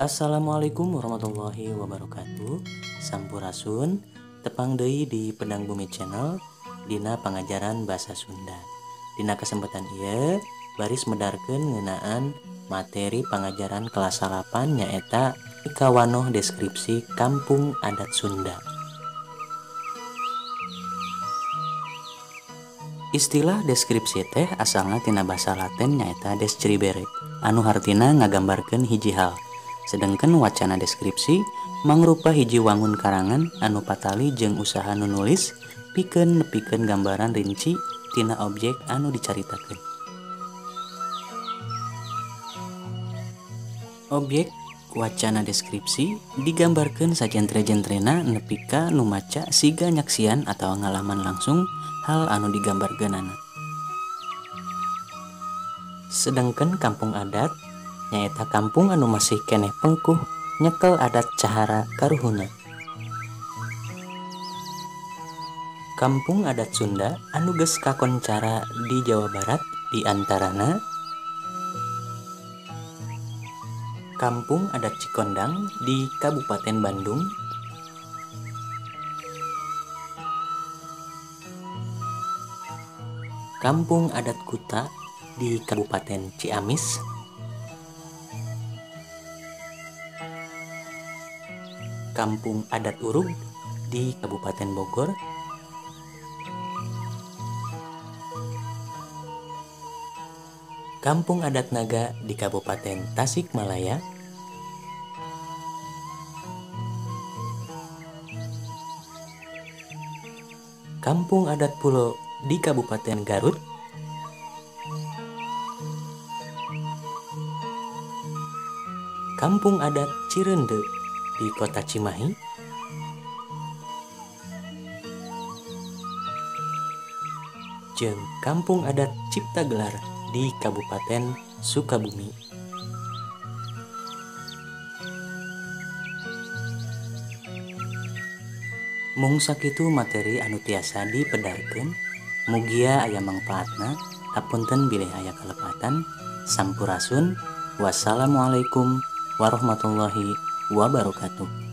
Assalamualaikum warahmatullahi wabarakatuh. Sampurasun, tepang deui di Pedang Bumi Channel dina pangajaran Basa Sunda. Dina kesempatan ieu baris medarkeun ngeunaan materi pangajaran kelas 8 nyaeta Kawanoh deskripsi Kampung Adat Sunda. Istilah deskripsi teh asalna tina basa Latin nyaeta describere, anu hartina ngagambarkeun hiji hal. Sedangkan wacana deskripsi mangrupa hiji wangun karangan anu patali jeung usaha nu nulis pikeun nepikeun gambaran rinci tina objek anu dicaritakeun. Objek wacana deskripsi digambarkeun sajentre-jentrena nepi ka nu maca siga nyaksian atawa ngalaman langsung hal anu digambarkeunana. Sedangkan kampung adat nyaeta kampung anu masih keneh pengkuh nyekel adat cahara karuhuna. Kampung adat Sunda anu geus kakoncara di Jawa Barat diantarana Kampung Adat Cikondang di Kabupaten Bandung, Kampung Adat Kuta di Kabupaten Ciamis, Kampung Adat Urug di Kabupaten Bogor, Kampung Adat Naga di Kabupaten Tasikmalaya, Kampung Adat Pulo di Kabupaten Garut, Kampung Adat Cirende di Kota Cimahi, jeung Kampung Adat Ciptagelar di Kabupaten Sukabumi. Mung sakitu materi anu tiasa dipedarkeun, mugia aya mangpaatna, hapunten bilih aya kalepatan. Sampurasun. Wassalamualaikum warahmatullahi wabarakatuh.